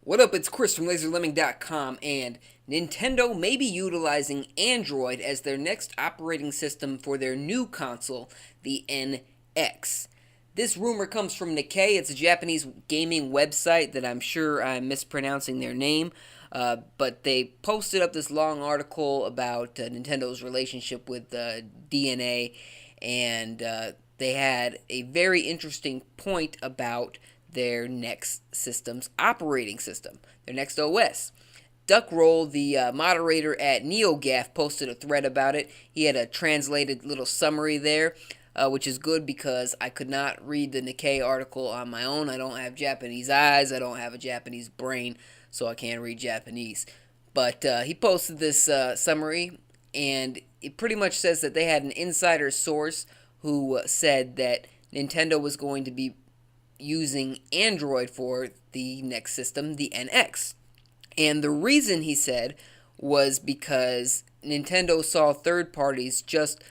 What up, it's Chris from LaserLemming.com, and Nintendo may be utilizing Android as their next operating system for their new console, the NX. This rumor comes from Nikkei. It's a Japanese gaming website that I'm sure I'm mispronouncing their name, but they posted up this long article about Nintendo's relationship with DNA, and they had a very interesting point about their next system's operating system, their next OS. Duckroll, the moderator at NeoGAF, posted a thread about it. He had a translated little summary there, which is good because I could not read the Nikkei article on my own. I don't have Japanese eyes, I don't have a Japanese brain, so I can't read Japanese. But he posted this summary, and it pretty much says that they had an insider source who said that Nintendo was going to be using Android for the next system, the NX. And the reason, he said, was because Nintendo saw third parties just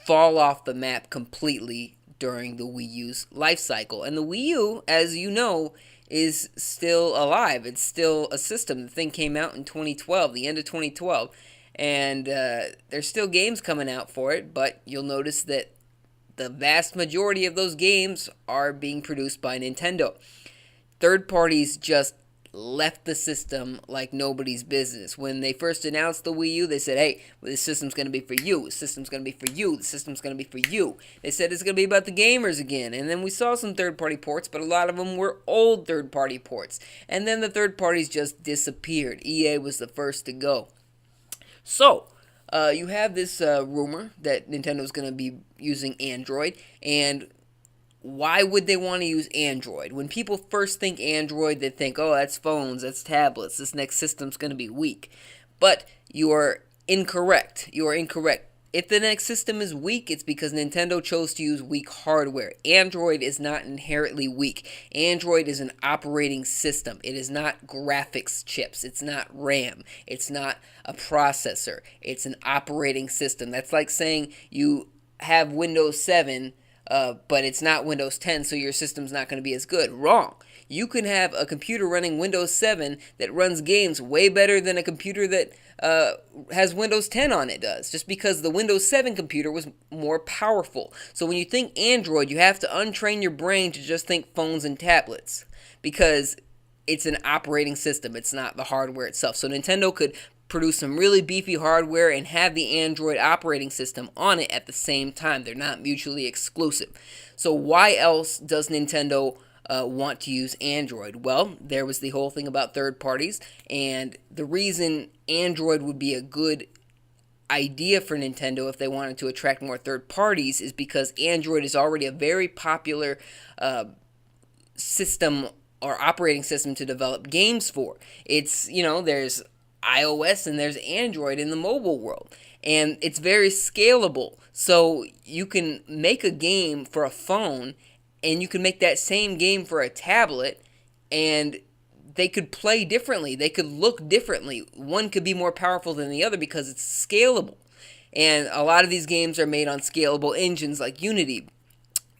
fall off the map completely during the Wii U's life cycle. And the Wii U, as you know, is still alive. It's still a system. The thing came out in 2012, the end of 2012. And there's still games coming out for it, but you'll notice that the vast majority of those games are being produced by Nintendo. Third parties just left the system like nobody's business. When they first announced the Wii U, they said, hey, this system's going to be for you, this system's going to be for you, this system's going to be for you. They said it's going to be about the gamers again. And then we saw some third-party ports, but a lot of them were old third-party ports. And then the third parties just disappeared. EA was the first to go. So, you have this rumor that Nintendo's going to be using Android, and why would they want to use Android? When people first think Android, they think, oh, that's phones, that's tablets, this next system's going to be weak. But you are incorrect. You are incorrect. If the next system is weak, it's because Nintendo chose to use weak hardware. Android is not inherently weak. Android is an operating system. It is not graphics chips. It's not RAM. It's not a processor. It's an operating system. That's like saying you have Windows 7, but it's not Windows 10, so your system's not going to be as good. Wrong. You can have a computer running Windows 7 that runs games way better than a computer that has Windows 10 on it does, just because the Windows 7 computer was more powerful. So when you think Android, you have to untrain your brain to just think phones and tablets, because it's an operating system. It's not the hardware itself. So Nintendo could produce some really beefy hardware and have the Android operating system on it at the same time. They're not mutually exclusive. So why else does Nintendo want to use Android? Well, there was the whole thing about third parties, and the reason Android would be a good idea for Nintendo if they wanted to attract more third parties is because Android is already a very popular system or operating system to develop games for. It's, there's iOS and there's Android in the mobile world, and it's very scalable. So you can make a game for a phone, and you can make that same game for a tablet, and they could play differently. They could look differently. One could be more powerful than the other because it's scalable. And a lot of these games are made on scalable engines like Unity.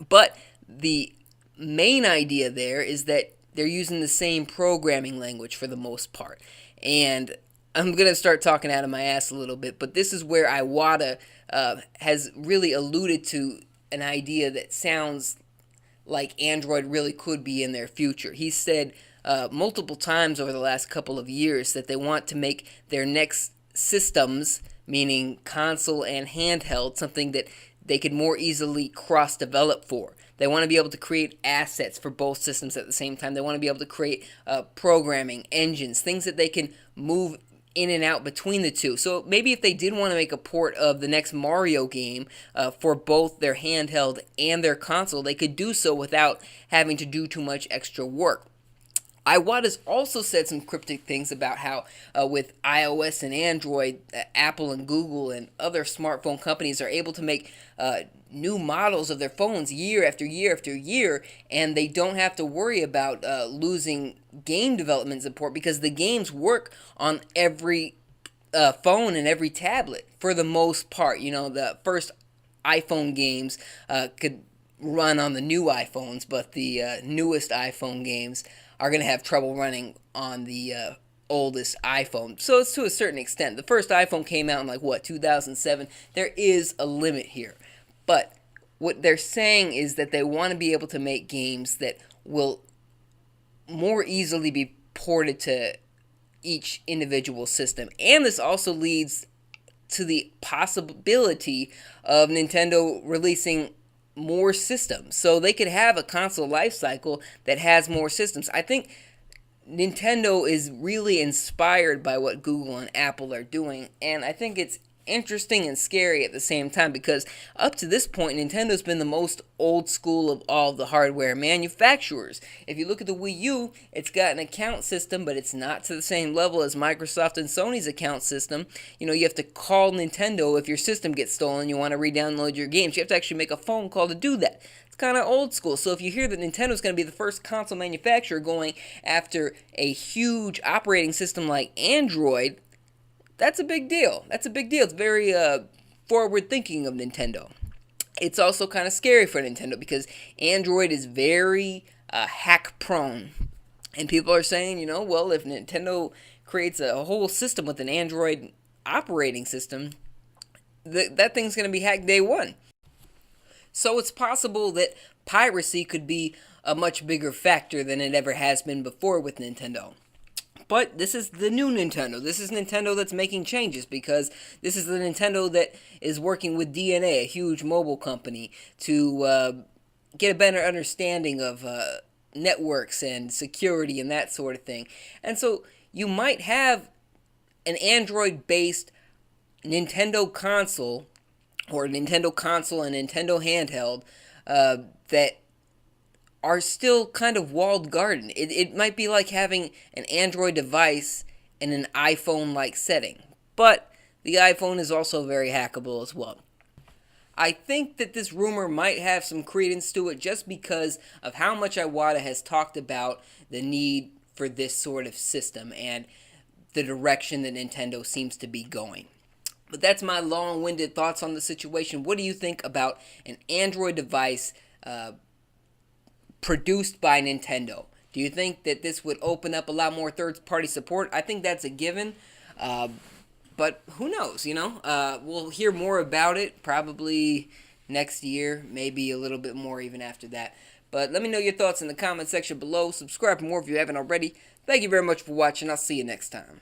But the main idea there is that they're using the same programming language for the most part. And I'm going to start talking out of my ass a little bit, but this is where Iwata has really alluded to an idea that sounds like Android really could be in their future. He said multiple times over the last couple of years that they want to make their next systems, meaning console and handheld, something that they could more easily cross-develop for. They want to be able to create assets for both systems at the same time. They want to be able to create programming, engines, things that they can move in and out between the two. So maybe if they did want to make a port of the next Mario game for both their handheld and their console, they could do so without having to do too much extra work. Iwata's also said some cryptic things about how with iOS and Android, Apple and Google and other smartphone companies are able to make new models of their phones year after year after year, and they don't have to worry about losing game development support because the games work on every phone and every tablet for the most part. The first iPhone games could run on the new iPhones, but the newest iPhone games are going to have trouble running on the oldest iPhone. So it's to a certain extent. The first iPhone came out in like what, 2007. There is a limit here. But what they're saying is that they want to be able to make games that will more easily be ported to each individual system. And this also leads to the possibility of Nintendo releasing more systems. So they could have a console life cycle that has more systems. I think Nintendo is really inspired by what Google and Apple are doing, and I think it's interesting and scary at the same time because up to this point, Nintendo's been the most old school of all the hardware manufacturers. If you look at the Wii U, it's got an account system, but it's not to the same level as Microsoft and Sony's account system. You know, you have to call Nintendo if your system gets stolen, you want to re-download your games. You have to actually make a phone call to do that. It's kind of old school. So if you hear that Nintendo's going to be the first console manufacturer going after a huge operating system like Android, that's a big deal. That's a big deal. It's very forward thinking of Nintendo. It's also kind of scary for Nintendo because Android is very hack prone. And people are saying, you know, well, if Nintendo creates a whole system with an Android operating system, that thing's going to be hacked day one. So it's possible that piracy could be a much bigger factor than it ever has been before with Nintendo. But this is the new Nintendo. This is Nintendo that's making changes because this is the Nintendo that is working with DeNA, a huge mobile company, to get a better understanding of networks and security and that sort of thing. And so you might have an Android-based Nintendo console or Nintendo console and Nintendo handheld that are still kind of walled garden. It might be like having an Android device in an iPhone-like setting. But the iPhone is also very hackable as well. I think that this rumor might have some credence to it just because of how much Iwata has talked about the need for this sort of system and the direction that Nintendo seems to be going. But that's my long-winded thoughts on the situation. What do you think about an Android device produced by Nintendo? Do you think that this would open up a lot more third-party support? I think that's a given, but who knows, you know? We'll hear more about it probably next year, maybe a little bit more even after that. But let me know your thoughts in the comment section below. Subscribe for more if you haven't already. Thank you very much for watching. I'll see you next time.